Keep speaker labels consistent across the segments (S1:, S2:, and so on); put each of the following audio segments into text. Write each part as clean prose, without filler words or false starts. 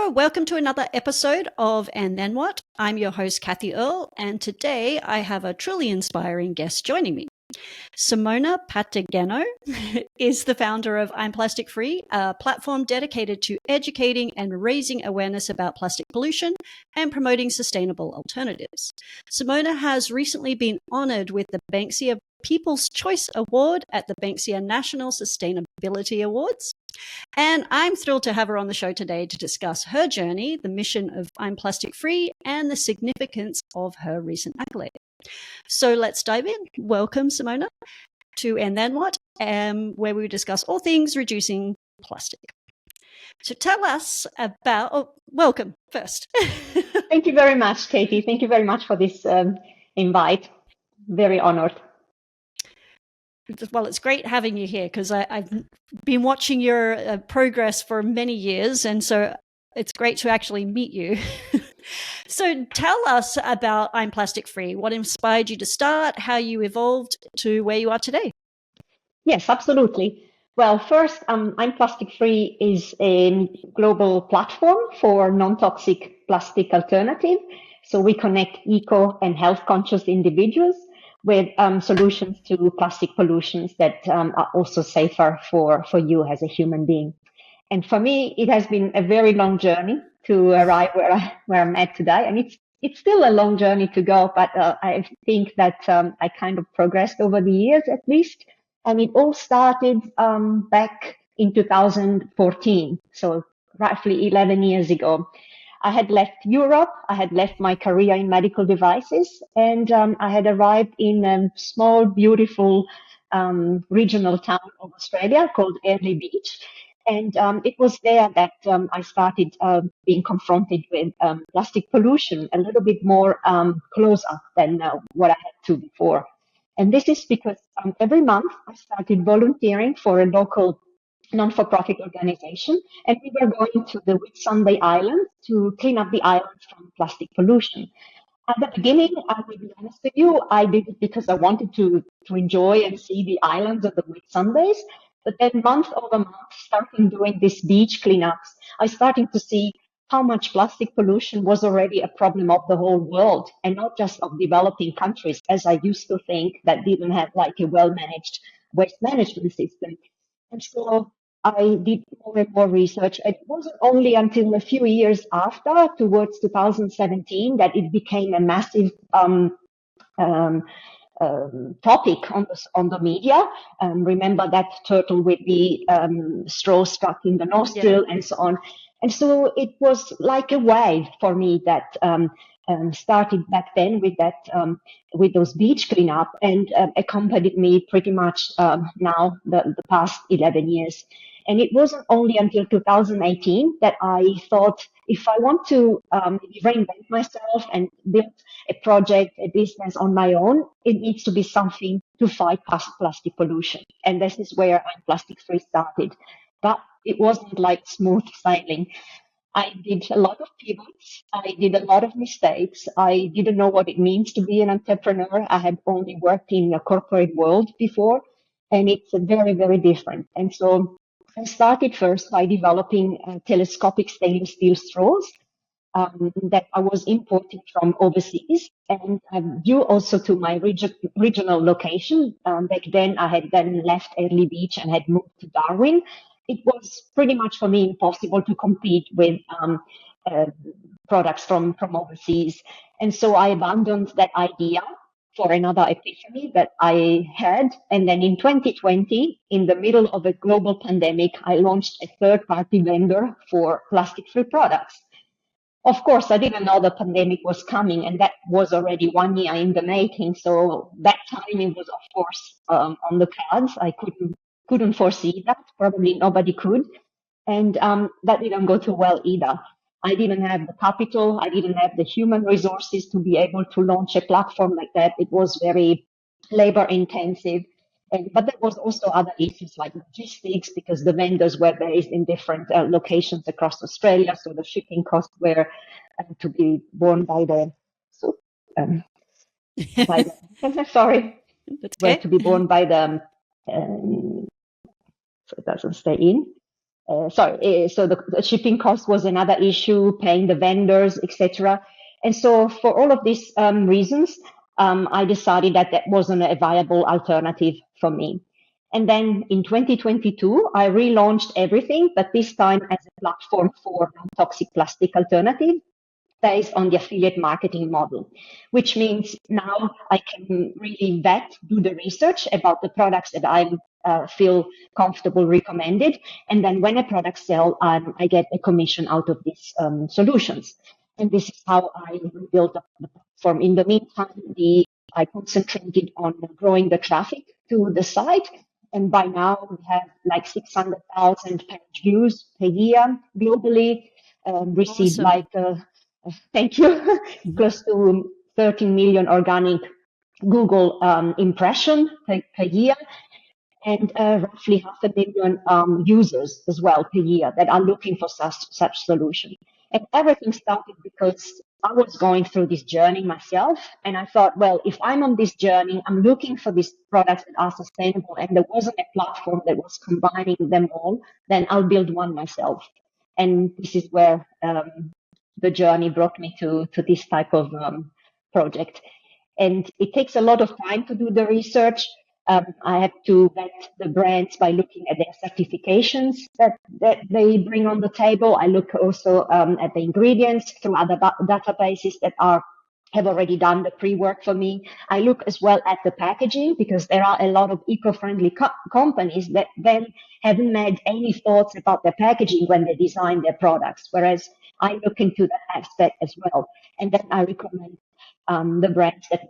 S1: Hello, welcome to another episode of And Then What? I'm your host, Kathy Earle, and today I have a truly inspiring guest joining me. Simona Pagenetto is the founder of I'm Plastic Free, a platform dedicated to educating and raising awareness about plastic pollution and promoting sustainable alternatives. Simona has recently been honored with the Banksia People's Choice Award at the Banksia National Sustainability Awards. And I'm thrilled to have her on the show today to discuss her journey, the mission of I'm Plastic Free, and the significance of her recent accolade. So let's dive in. Welcome, Simona, to And Then What, where we discuss all things reducing plastic. So tell us about, welcome first.
S2: Thank you very much, Katie. Thank you very much for this invite. Very honored.
S1: Well, it's great having you here because I've been watching your progress for many years, and so it's great to actually meet you. So tell us about I'm Plastic Free. What inspired you to start, how you evolved to where you are today?
S2: Yes, absolutely. Well, first, I'm Plastic Free is a global platform for non-toxic plastic alternative. So we connect eco and health conscious individuals with solutions to plastic pollutions that are also safer for you as a human being. And for me, it has been a very long journey to arrive where I'm at today. And it's still a long journey to go, but I think that I kind of progressed over the years at least. And it all started back in 2014, so roughly 11 years ago. I had left Europe, I had left my career in medical devices, and I had arrived in a small, beautiful regional town of Australia called Airlie Beach. And it was there that I started being confronted with plastic pollution a little bit more closer than what I had to before. And this is because every month I started volunteering for a local non-for-profit organization, and we were going to the Whitsunday Islands to clean up the islands from plastic pollution. At the beginning, I will be honest with you, I did it because I wanted to enjoy and see the islands of the Whitsundays. But then month over month, starting doing these beach cleanups, I started to see how much plastic pollution was already a problem of the whole world and not just of developing countries, as I used to think that didn't have like a well-managed waste management system. And so I did more and more research. It wasn't only until a few years after, towards 2017, that it became a massive um, topic on the media. Remember that turtle with the straw stuck in the nostril and so on. And so it was like a wave for me that started back then with that with those beach cleanup and accompanied me pretty much now the past 11 years. And it wasn't only until 2018 that I thought, if I want to reinvent myself and build a project, a business on my own, it needs to be something to fight plastic pollution. And this is where I'm Plastic Free started. But it wasn't like smooth sailing. I did a lot of pivots. I did a lot of mistakes. I didn't know what it means to be an entrepreneur. I had only worked in a corporate world before, and it's very, very different. And so I started first by developing telescopic stainless steel straws that I was importing from overseas, and due also to my regional location. Back then, I had then left Airlie Beach and had moved to Darwin. It was pretty much for me impossible to compete with products from overseas, and so I abandoned that idea for another epiphany that I had. And then in 2020, in the middle of a global pandemic, I launched a third-party vendor for plastic-free products. Of course, I didn't know the pandemic was coming, and that was already 1 year in the making. So that timing was, of course, on the cards. I couldn't foresee that. Probably nobody could, and that didn't go too well either. I didn't have the capital. I didn't have the human resources to be able to launch a platform like that. It was very labor intensive. But there was also other issues like logistics because the vendors were based in different locations across Australia. So the shipping costs were to be borne by the, sorry,
S1: That's
S2: were
S1: okay.
S2: to be borne by the, so it doesn't stay in. So the shipping cost was another issue, paying the vendors, etc. And so for all of these reasons, I decided that that wasn't a viable alternative for me. And then in 2022, I relaunched everything, but this time as a platform for non-toxic plastic alternative based on the affiliate marketing model, which means now I can really do the research about the products that I feel comfortable recommended. And then when a product sells, I get a commission out of these solutions. And this is how I built the platform. In the meantime, I concentrated on growing the traffic to the site. And by now we have like 600,000 page views per year globally, received
S1: Awesome.
S2: thank you, close to 13 million organic Google impression per year, and roughly 500,000 users as well per year that are looking for such solution. And everything started because I was going through this journey myself, and I thought, well, if I'm on this journey, I'm looking for these products that are sustainable, and there wasn't a platform that was combining them all, then I'll build one myself. And this is where the journey brought me to this type of project. And it takes a lot of time to do the research. I have to vet the brands by looking at their certifications that they bring on the table. I look also at the ingredients through other databases that have already done the pre-work for me. I look as well at the packaging because there are a lot of eco-friendly companies that then haven't made any thoughts about their packaging when they design their products, whereas I look into that aspect as well. And then I recommend the brands that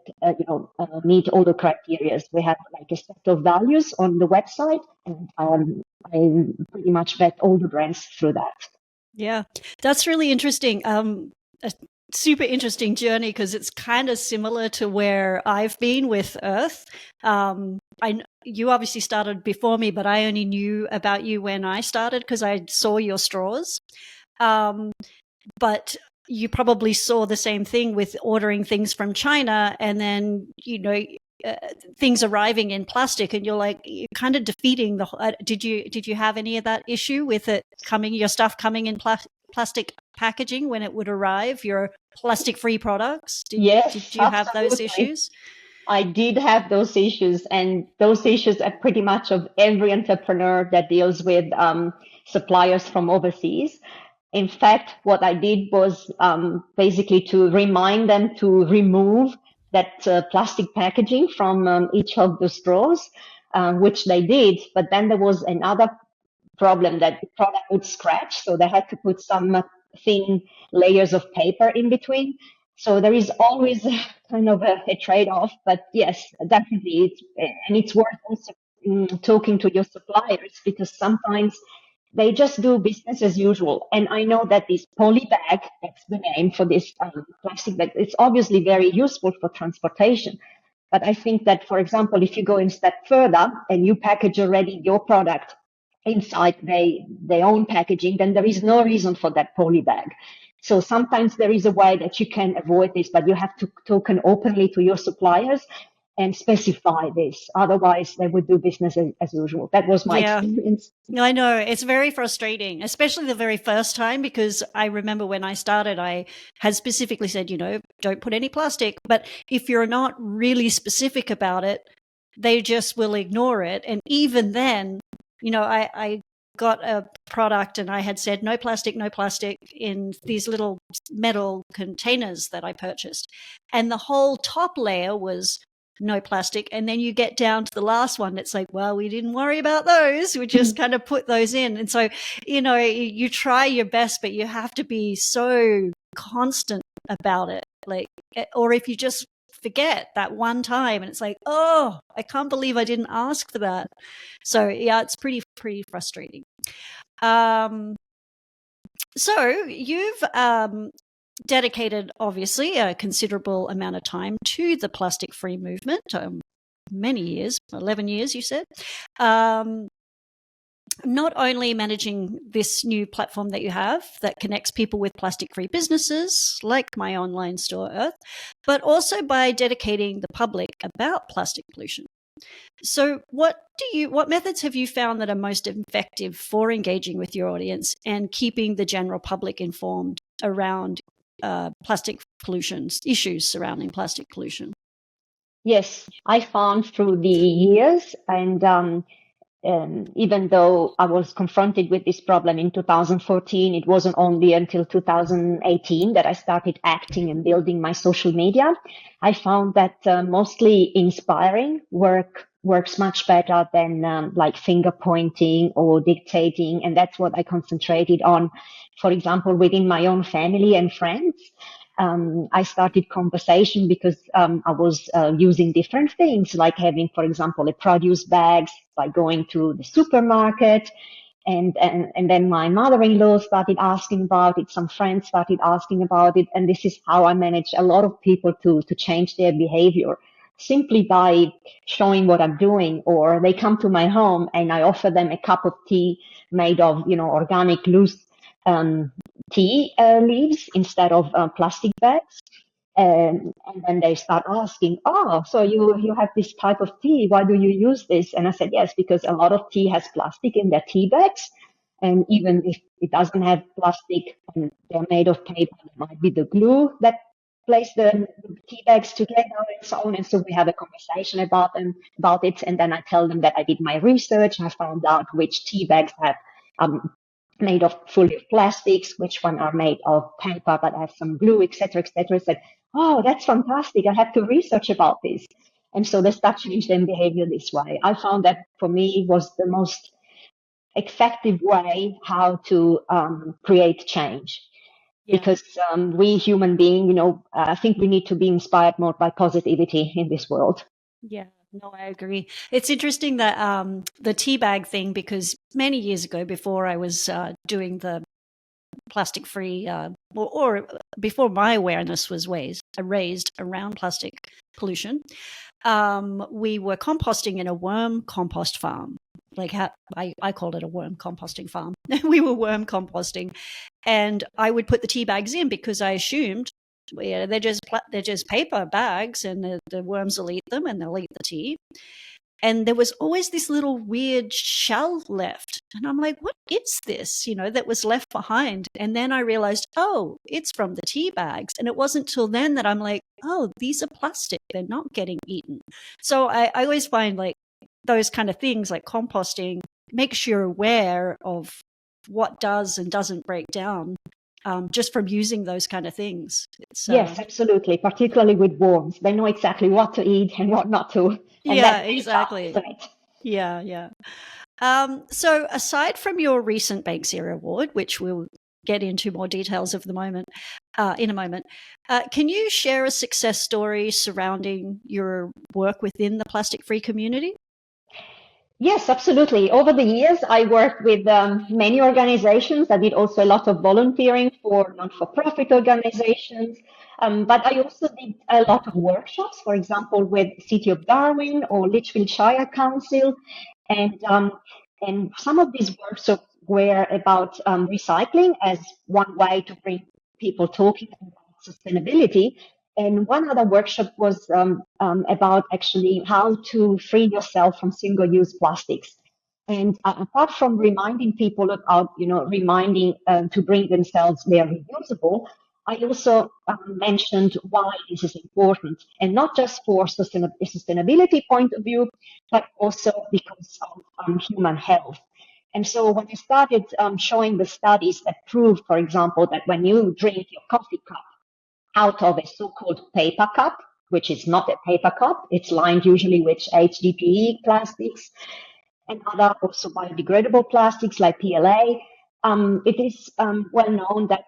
S2: meet all the criteria. We have like a set of values on the website, and I pretty much vet all the brands through that.
S1: Yeah, that's really interesting. A super interesting journey because it's kind of similar to where I've been with Earth. You obviously started before me, but I only knew about you when I started because I saw your straws. But you probably saw the same thing with ordering things from China and then, things arriving in plastic, and you're kind of defeating the. Did you have any of that issue with your stuff coming in plastic packaging when it would arrive? Your plastic-free products?
S2: Yes,
S1: did you have those issues?
S2: I did have those issues, and those issues are pretty much of every entrepreneur that deals with suppliers from overseas. In fact, what I did was basically to remind them to remove that plastic packaging from each of the straws, which they did. But then there was another problem that the product would scratch, so they had to put some thin layers of paper in between. So there is always kind of a trade-off. But yes, definitely, it's worth also talking to your suppliers because sometimes they just do business as usual. And I know that this poly bag, that's the name for this plastic bag, it's obviously very useful for transportation. But I think that, for example, if you go a step further and you package already your product inside their own packaging, then there is no reason for that poly bag. So sometimes there is a way that you can avoid this, but you have to talk openly to your suppliers and specify this. Otherwise, they would do business as usual. That was my experience.
S1: I know. It's very frustrating, especially the very first time, because I remember when I started, I had specifically said, don't put any plastic. But if you're not really specific about it, they just will ignore it. And even then, I got a product and I had said no plastic in these little metal containers that I purchased. And the whole top layer was no plastic. And then you get down to the last one. It's like, well, we didn't worry about those. We just kind of put those in. And so, you try your best, but you have to be so constant about it. Or if you just forget that one time and it's like, oh, I can't believe I didn't ask for that. So yeah, it's pretty frustrating. So you've dedicated, obviously, a considerable amount of time to the plastic-free movement, many years, 11 years, you said. Not only managing this new platform that you have that connects people with plastic-free businesses, like my online store, Earth, but also by dedicating the public about plastic pollution. So what methods have you found that are most effective for engaging with your audience and keeping the general public informed around plastic pollution, issues surrounding plastic pollution?
S2: Yes, I found through the years, and even though I was confronted with this problem in 2014, it wasn't only until 2018 that I started acting and building my social media. I found that mostly inspiring works much better than like finger pointing or dictating. And that's what I concentrated on, for example, within my own family and friends. I started conversation because I was using different things, like having, for example, a produce bags by going to the supermarket. And then my mother-in-law started asking about it. Some friends started asking about it. And this is how I managed a lot of people to change their behavior simply by showing what I'm doing. Or they come to my home and I offer them a cup of tea made of, organic loose um, tea leaves instead of plastic bags. And then they start asking, oh, so you have this type of tea. Why do you use this? And I said, yes, because a lot of tea has plastic in their tea bags. And even if it doesn't have plastic and they're made of paper, it might be the glue that place the tea bags together and so on. And so we have a conversation about it. And then I tell them that I did my research. I found out which tea bags have um, made of fully of plastics, which one are made of paper but have some glue, etc., etc. Said, oh, that's fantastic. I have to research about this. And so they start changing their behavior this way. I found that for me was the most effective way how to create change.
S1: Yeah.
S2: Because we human beings, I think we need to be inspired more by positivity in this world.
S1: Yeah, no, I agree. It's interesting that the tea bag thing, because many years ago, before I was doing the plastic free, or before my awareness was raised around plastic pollution, we were composting in a worm compost farm. Like I called it a worm composting farm. We were worm composting, and I would put the tea bags in because I assumed, yeah, they're just paper bags, and the worms will eat them and they'll eat the tea. And there was always this little weird shell left. And I'm like, what is this, that was left behind? And then I realized, oh, it's from the tea bags. And it wasn't till then that I'm like, oh, these are plastic. They're not getting eaten. So I always find like those kind of things like composting makes you aware of what does and doesn't break down just from using those kind of things.
S2: Yes, absolutely. Particularly with worms, they know exactly what to eat and what not to, and
S1: Yeah,
S2: that pays off,
S1: exactly.
S2: isn't it?
S1: Yeah, yeah. So aside from your recent Banksia award, which we'll get into more details of the moment in a moment, can you share a success story surrounding your work within the plastic-free community?
S2: Yes, absolutely. Over the years, I worked with many organizations. I did also a lot of volunteering for non-for-profit organizations. But I also did a lot of workshops, for example, with City of Darwin or Lichfield Shire Council. And, um, and some of these workshops were about recycling as one way to bring people talking about sustainability. And one other workshop was about actually how to free yourself from single-use plastics. And apart from reminding people about, reminding to bring themselves their reusable, I also mentioned why this is important, and not just for sustainability point of view, but also because of human health. And so when I started showing the studies that prove, for example, that when you drink your coffee cup out of a so-called paper cup, which is not a paper cup. It's lined usually with HDPE plastics and other also biodegradable plastics like PLA. It is well known that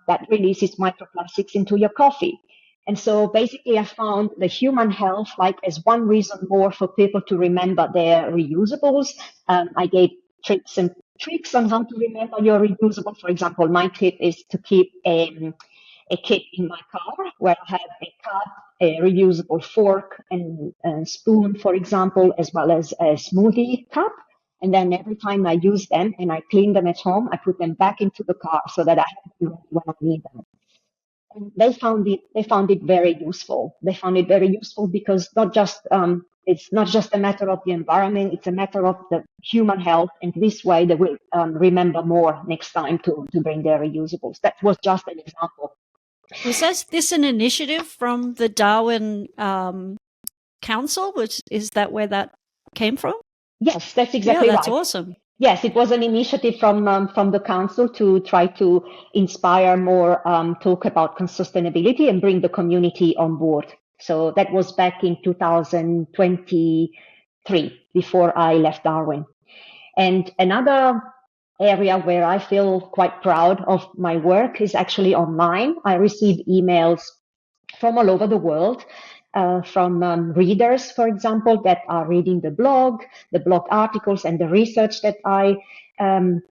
S2: that releases microplastics into your coffee. And so basically I found the human health like as one reason more for people to remember their reusables. I gave tricks and tricks on how to remember your reusable. For example, my tip is to keep a kit in my car where I have a cup, a reusable fork and spoon, for example, as well as a smoothie cup. And then every time I use them and I clean them at home, I put them back into the car so that I have them when I need them. And they found it very useful. They found it very useful because it's not just a matter of the environment, it's a matter of the human health. And this way they will remember more next time to bring their reusables. That was just an example.
S1: Was this an initiative from the Darwin Council? Is that where that came from?
S2: Yes, that's exactly
S1: right. That's
S2: right.
S1: Awesome.
S2: Yes, it was an initiative from the council to try to inspire more talk about sustainability and bring the community on board. So that was back in 2023, before I left Darwin. And another area where I feel quite proud of my work is actually online. I receive emails from all over the world, from readers, for example, that are reading the blog articles, and the research that I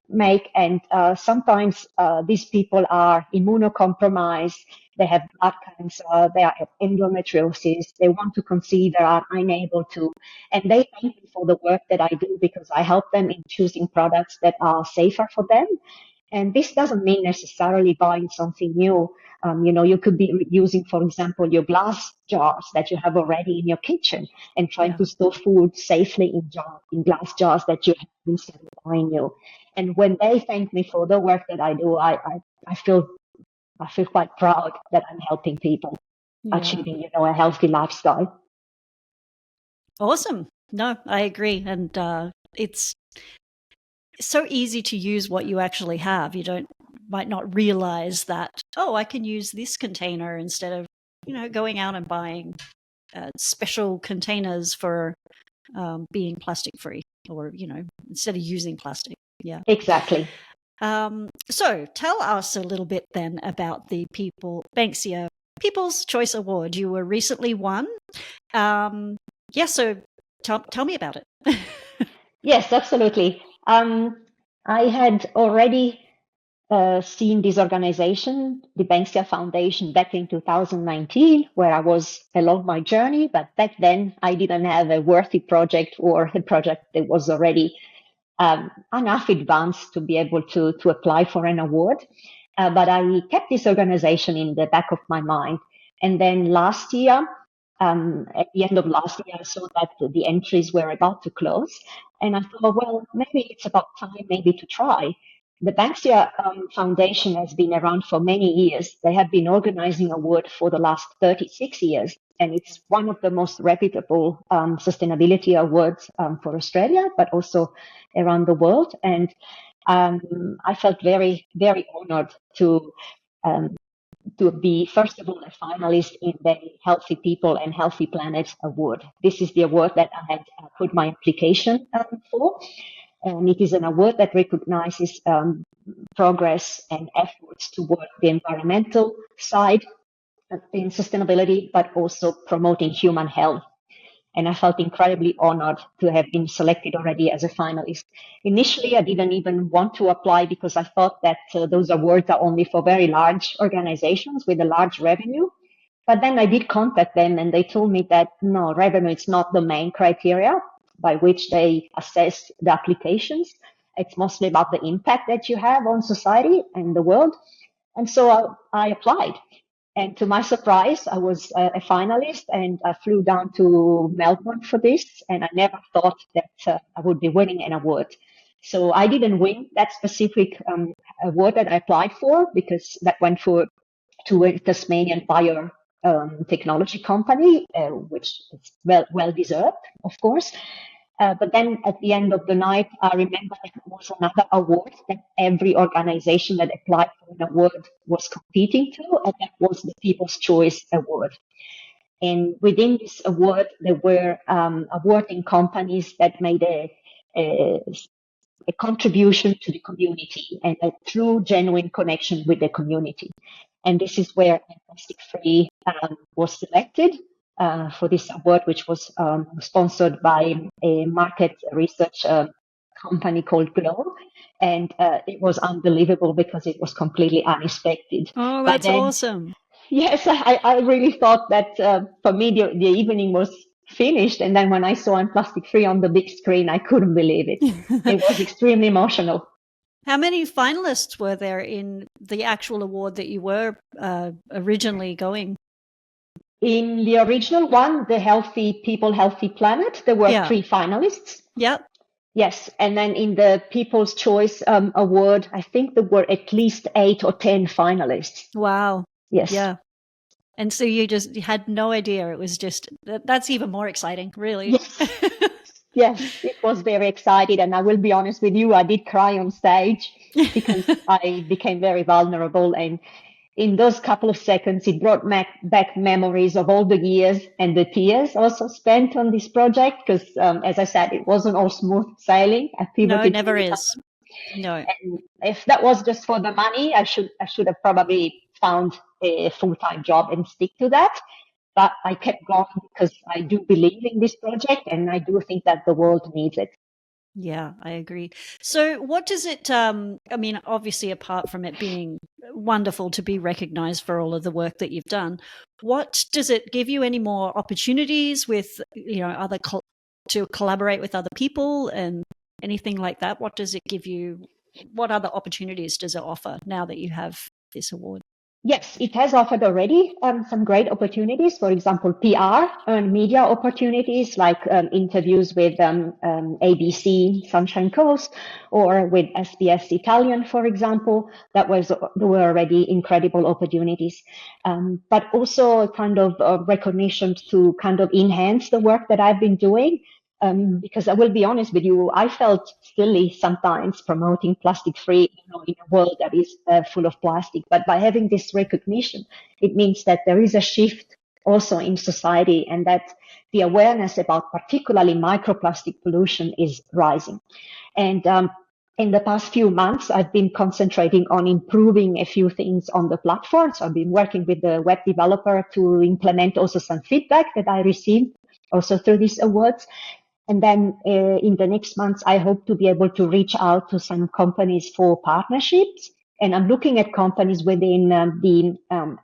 S2: make. And sometimes these people are immunocompromised, they have blood cancer, they have endometriosis, they want to conceive, they are unable to, and they thank me for the work that I do because I help them in choosing products that are safer for them. And this doesn't mean necessarily buying something new. You could be using, for example, your glass jars that you have already in your kitchen and trying to store food safely in glass jars that you have instead of buying new. And when they thank me for the work that I do, I feel quite proud that I'm helping people achieving, a healthy lifestyle.
S1: Awesome. No, I agree. And it's so easy to use what you actually have. You might not realize that, I can use this container instead of, going out and buying special containers for being plastic free, or, instead of using plastic. Yeah.
S2: Exactly.
S1: So tell us a little bit then about the Banksia People's Choice Award. You were recently won. So tell me about it.
S2: Yes, absolutely. I had already seen this organization, the Banksia Foundation, back in 2019, where I was along my journey. But back then, I didn't have a worthy project or a project that was already enough advanced to be able to apply for an award. But I kept this organization in the back of my mind. And then last year, at the end of last year, I saw that the entries were about to close. And I thought, well, maybe it's about time maybe to try. The Banksia Foundation has been around for many years. They have been organizing award for the last 36 years. And it's one of the most reputable sustainability awards for Australia, but also around the world. And I felt very, very honored to be, first of all, a finalist in the Healthy People and Healthy Planet Award. This is the award that I had put my application for. And it is an award that recognizes progress and efforts toward the environmental side in sustainability, but also promoting human health. And I felt incredibly honored to have been selected already as a finalist. Initially, I didn't even want to apply because I thought that those awards are only for very large organizations with a large revenue. But then I did contact them and they told me that no, revenue is not the main criteria by which they assess the applications. It's mostly about the impact that you have on society and the world. And so I applied. And to my surprise, I was a finalist and I flew down to Melbourne for this. And I never thought that I would be winning an award. So I didn't win that specific award that I applied for because that went to a Tasmanian technology company, which is well deserved, of course. But then at the end of the night, I remember there was another award that every organization that applied for an award was competing to, and that was the People's Choice Award. And within this award, there were awarding companies that made a contribution to the community and a true, genuine connection with the community. And this is where Plastic Free was selected for this award, which was sponsored by a market research company called Glow. And it was unbelievable because it was completely unexpected.
S1: Oh, that's awesome.
S2: Yes, I really thought that for me, the evening was finished. And then when I saw I'm Plastic Free on the big screen, I couldn't believe it. It was extremely emotional.
S1: How many finalists were there in the actual award that you were originally going?
S2: In the original one, the Healthy People, Healthy Planet, there were
S1: Yeah.
S2: 3 finalists.
S1: Yep.
S2: Yes, and then in the People's Choice Award, I think there were at least 8 or 10 finalists.
S1: Wow.
S2: Yes.
S1: Yeah. And so you had no idea. It was just, that's even more exciting, really.
S2: Yes. Yes, it was very exciting. And I will be honest with you, I did cry on stage because I became very vulnerable. And in those couple of seconds, it brought back memories of all the years and the tears also spent on this project. Because, as I said, it wasn't all smooth sailing. I
S1: No,
S2: pivoted
S1: it never
S2: many
S1: is.
S2: times.
S1: No.
S2: And if that was just for the money, I should have probably found a full-time job and stick to that. But I kept going because I do believe in this project and I do think that the world needs it.
S1: Yeah, I agree. So what does it, I mean, obviously apart from it being wonderful to be recognized for all of the work that you've done, what does it give you any more opportunities with, to collaborate with other people and anything like that? What does it give you? What other opportunities does it offer now that you have this award?
S2: Yes, it has offered already some great opportunities. For example, PR and media opportunities like interviews with ABC Sunshine Coast or with SBS Italian, for example. There were already incredible opportunities, but also a kind of recognition to kind of enhance the work that I've been doing. Because I will be honest with you, I felt silly sometimes promoting plastic free, in a world that is full of plastic. But by having this recognition, it means that there is a shift also in society and that the awareness about particularly microplastic pollution is rising. And in the past few months, I've been concentrating on improving a few things on the platform. So I've been working with the web developer to implement also some feedback that I received also through these awards. And then in the next months, I hope to be able to reach out to some companies for partnerships. And I'm looking at companies within the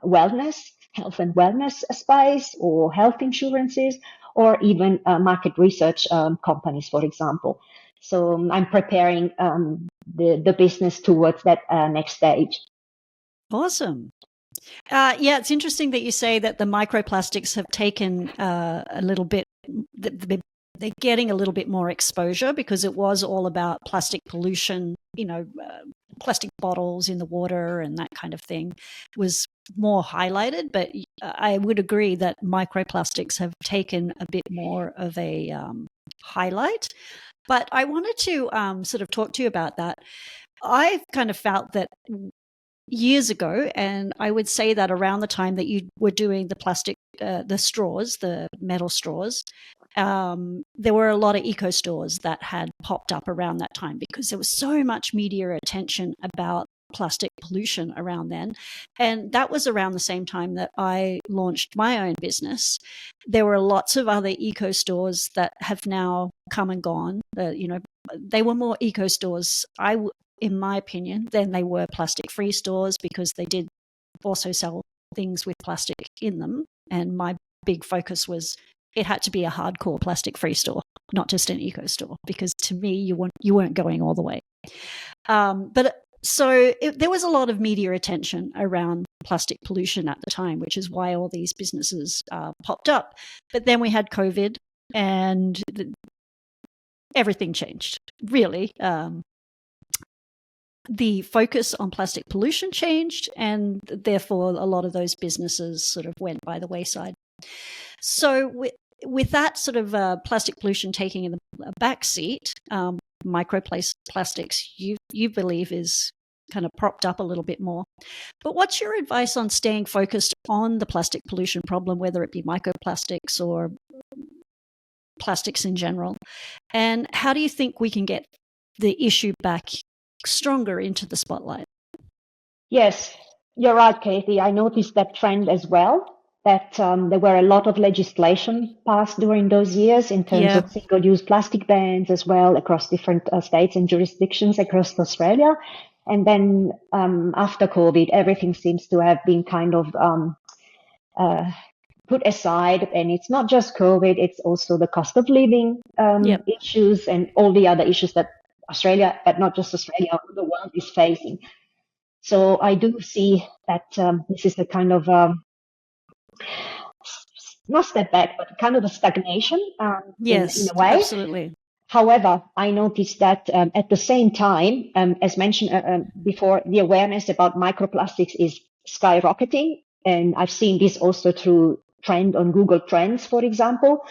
S2: wellness, health and wellness space or health insurances, or even market research companies, for example. So I'm preparing the business towards that next stage.
S1: Awesome. Yeah, it's interesting that you say that the microplastics have taken a little bit, they're getting a little bit more exposure because it was all about plastic pollution, plastic bottles in the water and that kind of thing was more highlighted. But I would agree that microplastics have taken a bit more of a highlight. But I wanted to sort of talk to you about that. I've kind of felt that years ago, and I would say that around the time that you were doing the plastic, the straws, the metal straws, there were a lot of eco stores that had popped up around that time because there was so much media attention about plastic pollution around then. And that was around the same time that I launched my own business. There were lots of other eco stores that have now come and gone. They were more eco stores, in my opinion, than they were plastic free stores because they did also sell things with plastic in them. And my big focus was it had to be a hardcore plastic free store, not just an eco store, because to me, you weren't going all the way. There was a lot of media attention around plastic pollution at the time, which is why all these businesses popped up. But then we had COVID and everything changed, really. The focus on plastic pollution changed, and therefore a lot of those businesses sort of went by the wayside. So with that sort of plastic pollution taking in the back seat, microplastics, you believe is kind of propped up a little bit more. But what's your advice on staying focused on the plastic pollution problem, whether it be microplastics or plastics in general? And how do you think we can get the issue back stronger into the spotlight?
S2: Yes, you're right, Katie. I noticed that trend as well, that there were a lot of legislation passed during those years in terms of single-use plastic bans as well across different states and jurisdictions across Australia. And then after COVID, everything seems to have been kind of put aside. And it's not just COVID, it's also the cost of living issues and all the other issues that Australia, but not just Australia, the world is facing. So I do see that this is a kind of not step back, but kind of a stagnation in
S1: Yes,
S2: a way.
S1: absolutely.
S2: However, I noticed that at the same time, as mentioned before, the awareness about microplastics is skyrocketing. And I've seen this also through trend on Google Trends, for example.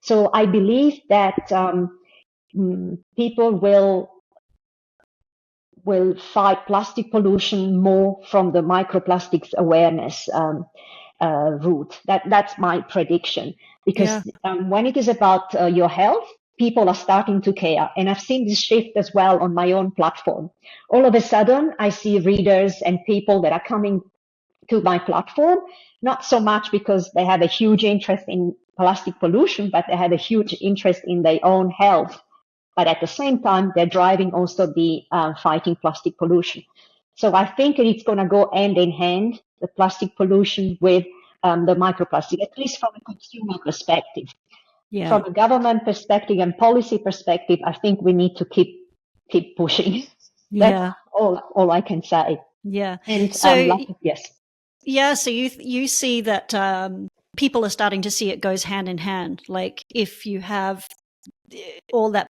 S2: So I believe that people will fight plastic pollution more from the microplastics awareness route. That's my prediction. Because when it is about your health, people are starting to care. And I've seen this shift as well on my own platform. All of a sudden, I see readers and people that are coming to my platform, not so much because they have a huge interest in plastic pollution, but they have a huge interest in their own health. But at the same time, they're driving also the fighting plastic pollution. So I think it's going to go hand in hand, the plastic pollution with the microplastic, at least from a consumer perspective.
S1: Yeah.
S2: From a government perspective and policy perspective, I think we need to keep pushing. That's all I can say.
S1: Yeah.
S2: And
S1: so
S2: yes.
S1: Yeah. So you see that people are starting to see it goes hand in hand. Like if you have all that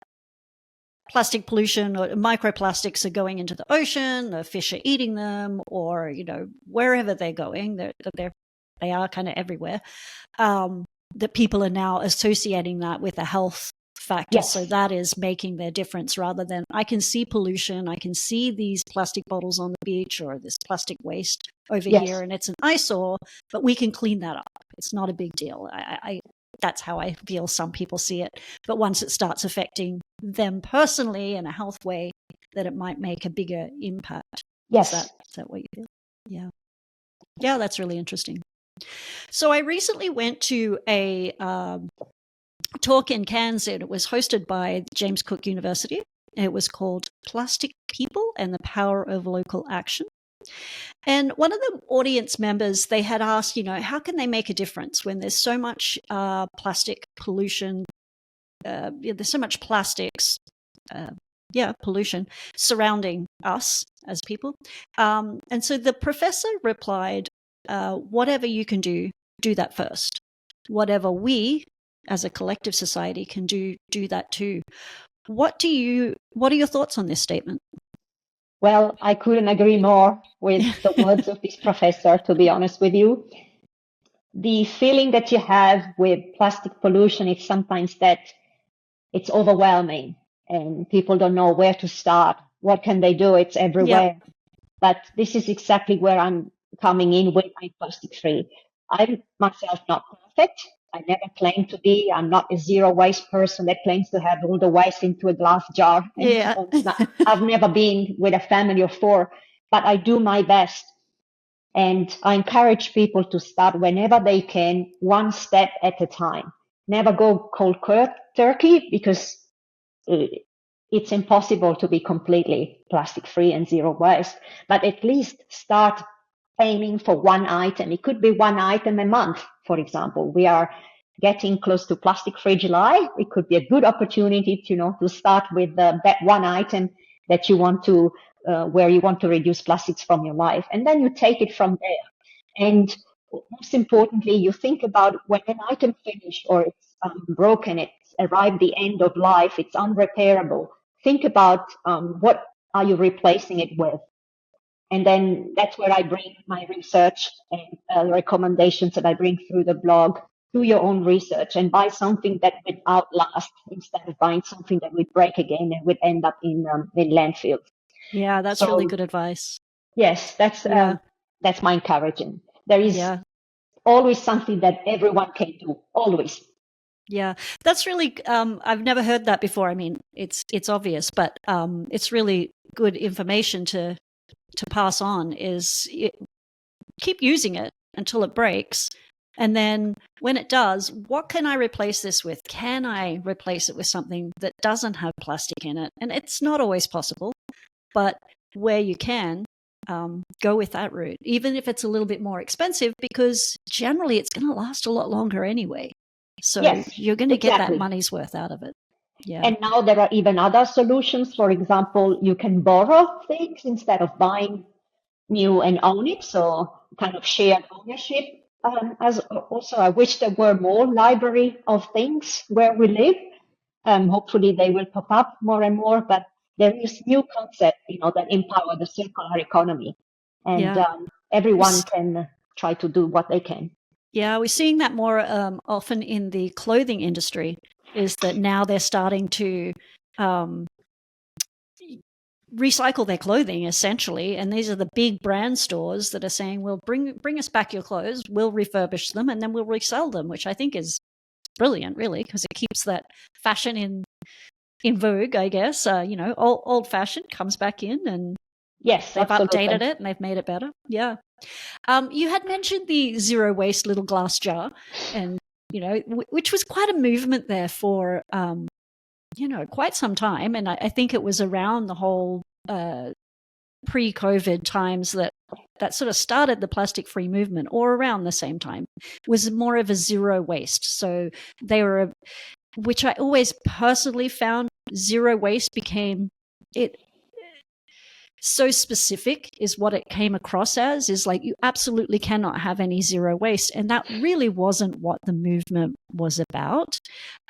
S1: plastic pollution or microplastics are going into the ocean, the fish are eating them, or wherever they're going, they are kind of everywhere. That people are now associating that with a health factor.
S2: Yes.
S1: So that is making their difference, rather than I can see pollution, I can see these plastic bottles on the beach or this plastic waste over here, and it's an eyesore, but we can clean that up. It's not a big deal. That's how I feel some people see it. But once it starts affecting them personally in a health way, that it might make a bigger impact.
S2: Yes.
S1: Is that what you feel? Yeah. Yeah, that's really interesting. So I recently went to a talk in Cairns, and it was hosted by James Cook University. It was called Plastic People and the Power of Local Action. And one of the audience members, they had asked, how can they make a difference when there's so much plastic pollution? There's so much plastics, pollution surrounding us as people. And so the professor replied, whatever you can do that first. Whatever we as a collective society can do that too. What are your thoughts on this statement?
S2: Well, I couldn't agree more with the words of this professor, to be honest with you. The feeling that you have with plastic pollution is sometimes that it's overwhelming and people don't know where to start. What can they do? It's everywhere. Yep. But this is exactly where I'm coming in with my plastic free. I'm myself not perfect. I never claim to be. I'm not a zero waste person that claims to have all the waste into a glass jar.
S1: Yeah.
S2: I've never been with a family of 4, but I do my best. And I encourage people to start whenever they can, one step at a time. Never go cold turkey, because it's impossible to be completely plastic free and zero waste. But at least start aiming for one item. It could be one item a month, for example. We are getting close to Plastic Free July. It could be a good opportunity to start with that one item that you want to, where you want to reduce plastics from your life. And then you take it from there. And most importantly, you think about when an item finished or it's broken, it's arrived the end of life, it's unrepairable. Think about what are you replacing it with? And then that's where I bring my research and recommendations that I bring through the blog. Do your own research and buy something that would outlast instead of buying something that would break again and would end up in landfills.
S1: Yeah, that's really good advice.
S2: Yes, that's my encouraging. There is always something that everyone can do, always.
S1: Yeah, that's really, I've never heard that before. I mean, it's obvious, but it's really good information to pass on, is keep using it until it breaks. And then when it does, what can I replace this with? Can I replace it with something that doesn't have plastic in it? And it's not always possible, but where you can, go with that route, even if it's a little bit more expensive, because generally it's going to last a lot longer anyway. So you're going to get that money's worth out of it. Yeah.
S2: And now there are even other solutions. For example, you can borrow things instead of buying new and own it. So kind of shared ownership. As also, I wish there were more library of things where we live. Hopefully they will pop up more and more, but there is new concept, that empower the circular economy, and
S1: Yeah.
S2: everyone can try to do what they can.
S1: Yeah, we're seeing that more often in the clothing industry, is that now they're starting to recycle their clothing essentially, and these are the big brand stores that are saying, well, bring us back your clothes, we'll refurbish them and then we'll resell them, which I think is brilliant, really, because it keeps that fashion in vogue, I guess. Old fashioned comes back in, and
S2: Yes,
S1: they've updated
S2: absolutely.
S1: it and they've made it better. Yeah. You had mentioned the zero waste little glass jar, and which was quite a movement there for quite some time, and I think it was around the whole pre-COVID times that sort of started the plastic-free movement, or around the same time, was more of a zero waste. So they were, which I always personally found, zero waste became it so specific, is what it came across as, is like, you absolutely cannot have any zero waste, and that really wasn't what the movement was about.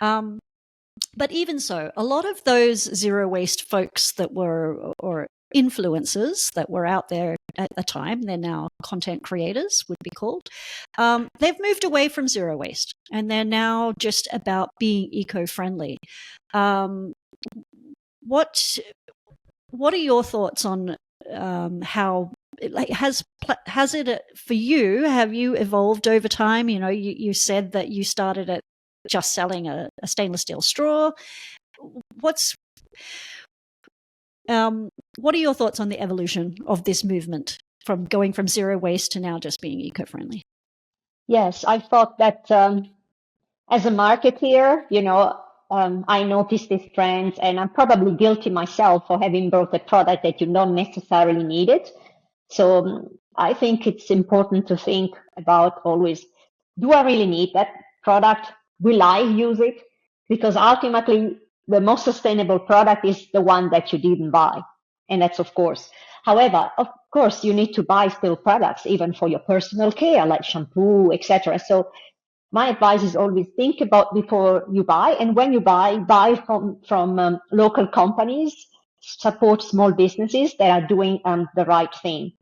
S1: But even so, a lot of those zero waste folks that were, or influencers that were out there at the time, they're now content creators, would be called. They've moved away from zero waste, and they're now just about being eco-friendly. What are your thoughts on how, like, has it, for you, have you evolved over time? You said that you started at just selling a stainless steel straw. What are your thoughts on the evolution of this movement, from going from zero waste to now just being eco-friendly?
S2: Yes, I thought that as a marketeer, I noticed these trends, and I'm probably guilty myself for having bought a product that you don't necessarily needed. So I think it's important to think about always, do I really need that product? Will I use it? Because ultimately, the most sustainable product is the one that you didn't buy. And that's of course. However, of course, you need to buy still products, even for your personal care, like shampoo, etc. So my advice is always think about before you buy, and when you buy from local companies, support small businesses that are doing the right thing.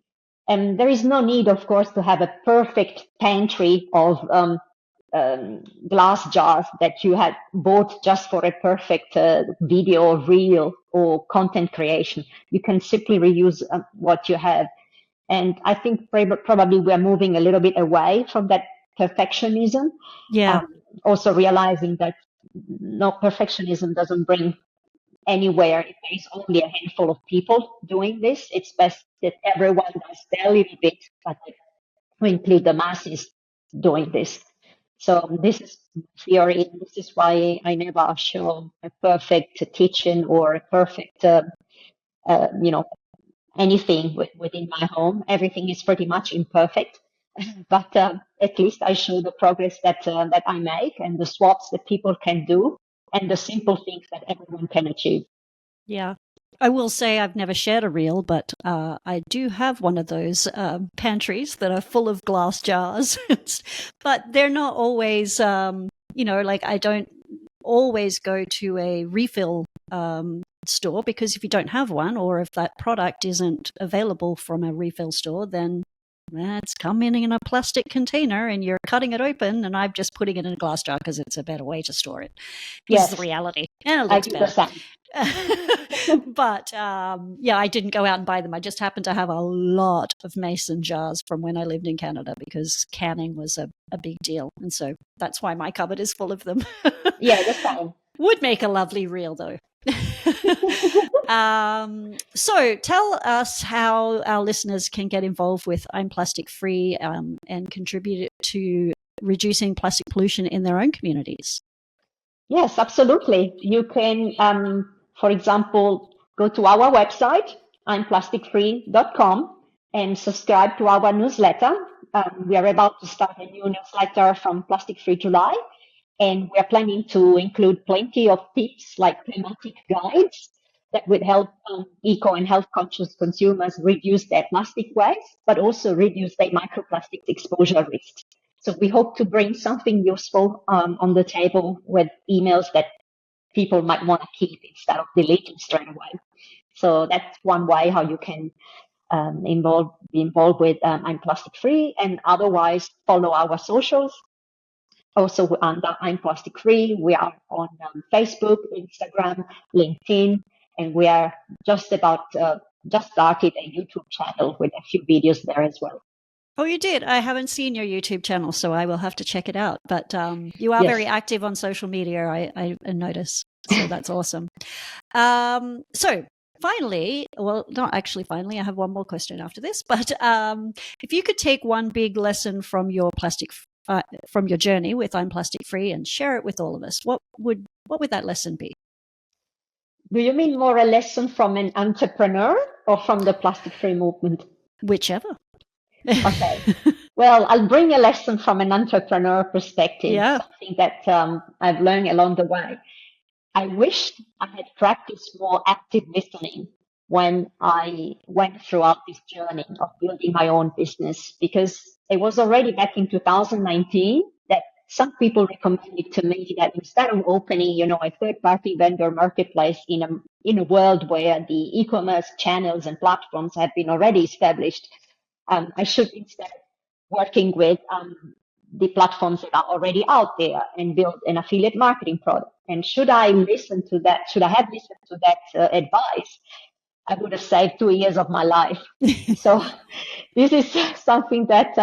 S2: And there is no need, of course, to have a perfect pantry of glass jars that you had bought just for a perfect video or reel or content creation. You can simply reuse what you have. And I think probably we're moving a little bit away from that perfectionism.
S1: Yeah.
S2: Also realizing that no, perfectionism doesn't bring anywhere if there is only a handful of people doing this. It's best that everyone does their little bit, but to include the masses doing this. So this is theory. This is why I never show a perfect kitchen or a perfect, you know, anything within my home. Everything is pretty much imperfect, but at least I show the progress that I make, and the swaps that people can do, and the simple things that everyone can achieve.
S1: Yeah. I will say I've never shared a reel, but I do have one of those pantries that are full of glass jars. But they're not always, like, I don't always go to a refill store, because if you don't have one, or if that product isn't available from a refill store, then it's coming in a plastic container and you're cutting it open, and I'm just putting it in a glass jar because it's a better way to store it. This is the
S2: Yes,
S1: reality, and it
S2: I
S1: looks
S2: do the
S1: better.
S2: same.
S1: But yeah, I didn't go out and buy them. I just happened to have a lot of mason jars from when I lived in Canada, because canning was a big deal. And so that's why my cupboard is full of them.
S2: Yeah, the same.
S1: Would make a lovely reel, though. So tell us how our listeners can get involved with I'm Plastic Free, and contribute to reducing plastic pollution in their own communities.
S2: Yes, absolutely. You can, for example, go to our website, implasticfree.com, and subscribe to our newsletter. We are about to start a new newsletter from Plastic Free July. And we're planning to include plenty of tips like thematic guides that would help eco and health conscious consumers reduce their plastic waste, but also reduce their microplastics exposure risks. So we hope to bring something useful on the table with emails that people might want to keep instead of deleting straight away. So that's one way how you can be involved with I'm Plastic Free, and otherwise follow our socials. Also under I'm Plastic Free, we are on Facebook, Instagram, LinkedIn, and we are just started a YouTube channel with a few videos there as well.
S1: Oh, you did? I haven't seen your YouTube channel, so I will have to check it out. But you are
S2: Yes.
S1: very active on social media, I notice. So that's awesome. So finally, well, not actually finally, I have one more question after this. But if you could take one big lesson from your from your journey with I'm Plastic Free and share it with all of us, what would that lesson be?
S2: Do you mean more a lesson from an entrepreneur or from the plastic free movement?
S1: Whichever.
S2: Okay. Well, I'll bring a lesson from an entrepreneur perspective, something that I've learned along the way. I wished I had practiced more active listening when I went throughout this journey of building my own business, because it was already back in 2019 that some people recommended to me that instead of opening, a third-party vendor marketplace in a world where the e-commerce channels and platforms have been already established, I should instead working with the platforms that are already out there and build an affiliate marketing product. And should I have listened to that advice, I would have saved 2 years of my life. So this is something that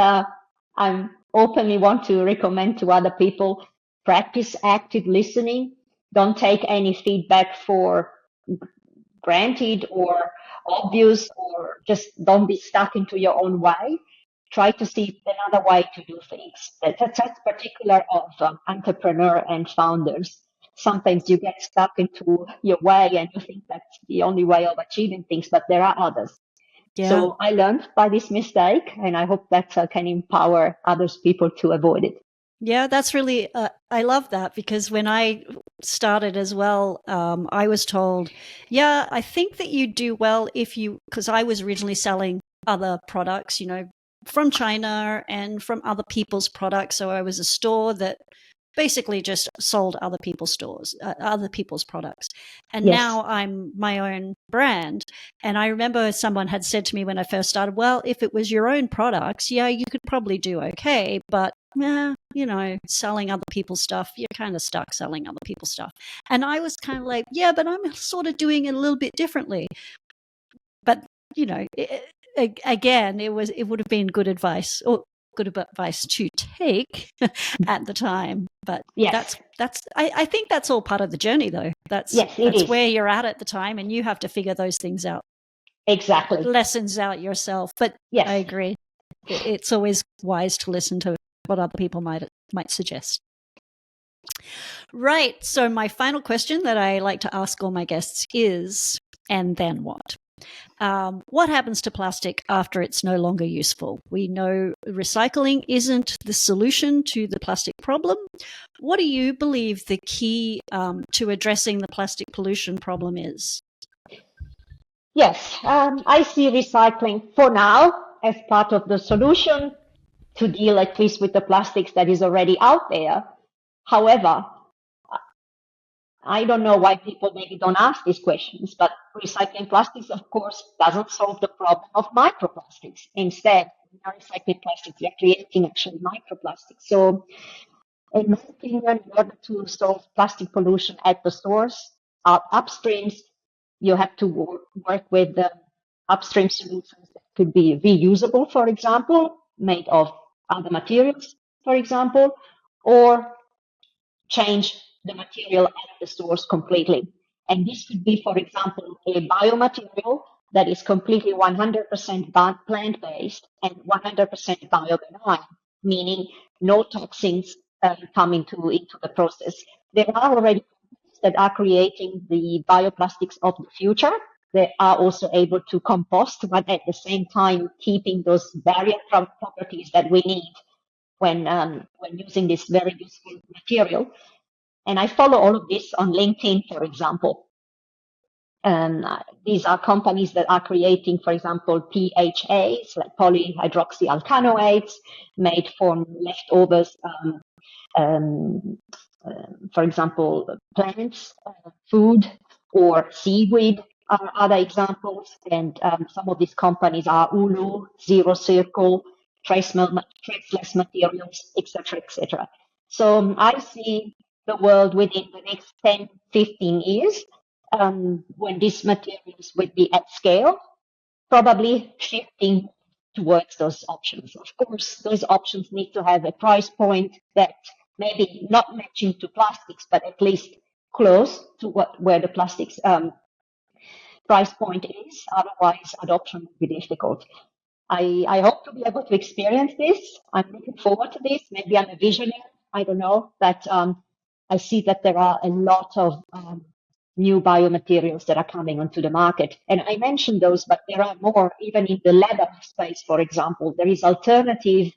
S2: I openly want to recommend to other people. Practice active listening. Don't take any feedback for granted or obvious, or just don't be stuck into your own way. Try to see another way to do things. That's particular of entrepreneur and founders. Sometimes you get stuck into your way and you think that's the only way of achieving things, but there are others. Yeah. So I learned by this mistake, and I hope that can empower others people to avoid it.
S1: Yeah, that's really, I love that, because when I started as well, I was told, yeah, I think that you do well because I was originally selling other products, from China and from other people's products. So I was a store that basically just sold other people's other people's products. And now I'm my own brand. And I remember someone had said to me when I first started, well, if it was your own products, yeah, you could probably do okay. But selling other people's stuff, you're kind of stuck selling other people's stuff. And I was kind of like, yeah, but I'm sort of doing it a little bit differently. But, again, it would have been good advice to take at the time. But I think that's all part of the journey, though. That's where you're at the time, and you have to figure those things out.
S2: Exactly.
S1: Lessons out yourself. But I agree. It's always wise to listen to what other people might suggest. Right. So my final question that I like to ask all my guests is, and then what? What happens to plastic after it's no longer useful? We know recycling isn't the solution to the plastic problem. What do you believe the key to addressing the plastic pollution problem is?
S2: Yes, I see recycling for now as part of the solution to deal at least with the plastics that is already out there. However, I don't know why people maybe don't ask these questions, but recycling plastics, of course, doesn't solve the problem of microplastics. Instead, we are recycling plastics, we are creating actually microplastics. So, in my opinion, in order to solve plastic pollution at the source, upstreams, you have to work with the upstream solutions that could be reusable, for example, made of other materials, for example, or change the material at the source completely. And this could be, for example, a biomaterial that is completely 100% plant-based and 100% biobenign, meaning no toxins come into the process. There are already companies that are creating the bioplastics of the future. They are also able to compost, but at the same time keeping those barrier properties that we need when using this very useful material. And I follow all of this on LinkedIn, for example. These are companies that are creating, for example, PHAs, like polyhydroxyalkanoates, made from leftovers, for example, plants, food, or seaweed are other examples. And some of these companies are Ulu, Zero Circle, traceless materials, etc., etc. So I see the world within the next 10, 15 years when these materials will be at scale, probably shifting towards those options. Of course, those options need to have a price point that maybe not matching to plastics, but at least close to where the plastics price point is. Otherwise, adoption will be difficult. I hope to be able to experience this. I'm looking forward to this. Maybe I'm a visionary. I don't know. But I see that there are a lot of new biomaterials that are coming onto the market. And I mentioned those, but there are more, even in the leather space, for example. There is alternative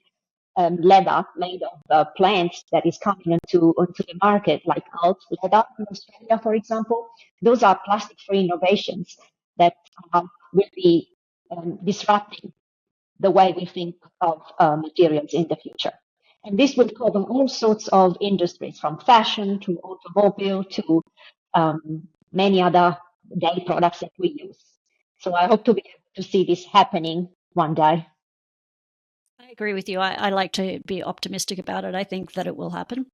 S2: leather made of plants that is coming onto the market, like alt leather in Australia, for example. Those are plastic-free innovations that will be disrupting the way we think of materials in the future. And this will cover all sorts of industries, from fashion to automobile to many other daily products that we use. So I hope to be able to see this happening one day.
S1: I agree with you. I like to be optimistic about it. I think that it will happen.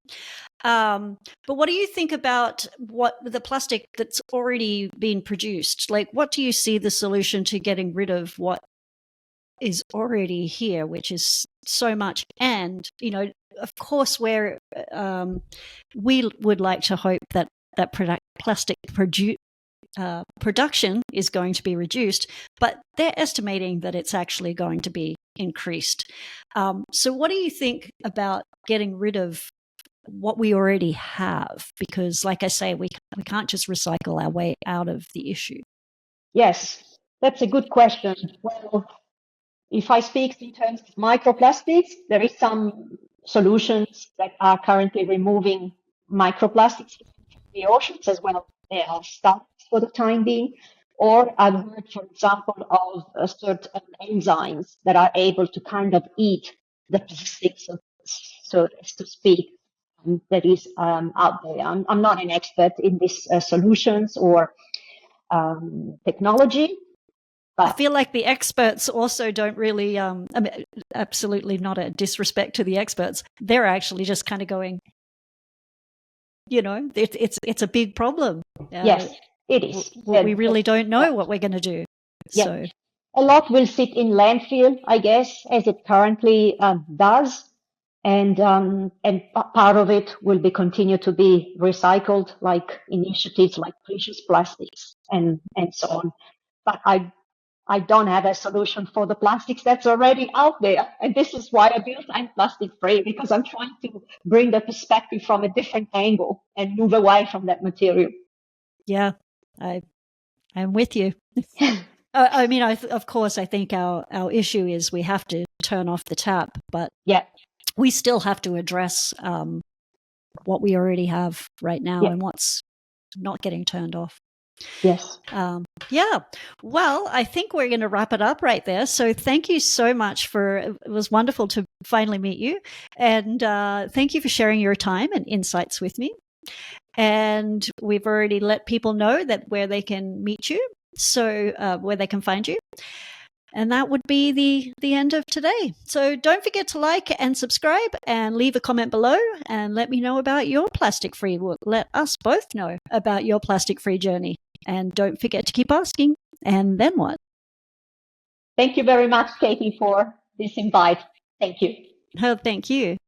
S1: But what do you think about what the plastic that's already been produced? Like, what do you see the solution to getting rid of what is already here, which is so much? And, you know, of course, we would like to hope that plastic production is going to be reduced, but they're estimating that it's actually going to be increased. So what do you think about getting rid of what we already have? Because, like I say, we can't just recycle our way out of the issue.
S2: Yes, that's a good question. Well, if I speak in terms of microplastics, there is some solutions that are currently removing microplastics from the oceans as well. They are studies for the time being. Or I've heard, for example, of certain enzymes that are able to kind of eat the plastics, so as to speak, that is out there. I'm not an expert in these solutions or technology.
S1: I feel like the experts also don't really, I mean, absolutely not a disrespect to the experts. They're actually just kind of going, you know, it's a big problem.
S2: Yes, it is.
S1: We really don't know what we're going to do.
S2: Yeah.
S1: So
S2: a lot will sit in landfill, I guess, as it currently does. And part of it will be continue to be recycled, like initiatives like precious plastics and so on. But I don't have a solution for the plastics that's already out there. And this is why I built I'm Plastic Free, because I'm trying to bring the perspective from a different angle and move away from that material.
S1: Yeah, I'm with you. I mean, of course, I think our issue is we have to turn off the tap, but
S2: yeah,
S1: we still have to address what we already have right now and what's not getting turned off.
S2: Yes.
S1: Yeah. Well, I think we're going to wrap it up right there. So thank you so much it was wonderful to finally meet you. And thank you for sharing your time and insights with me. And we've already let people know that where they can meet you, so where they can find you. And that would be the end of today. So don't forget to like and subscribe and leave a comment below and let me know about your plastic-free work. Let us both know about your plastic-free journey. And don't forget to keep asking. And then what?
S2: Thank you very much, Katie, for this invite. Thank you.
S1: Oh, thank you.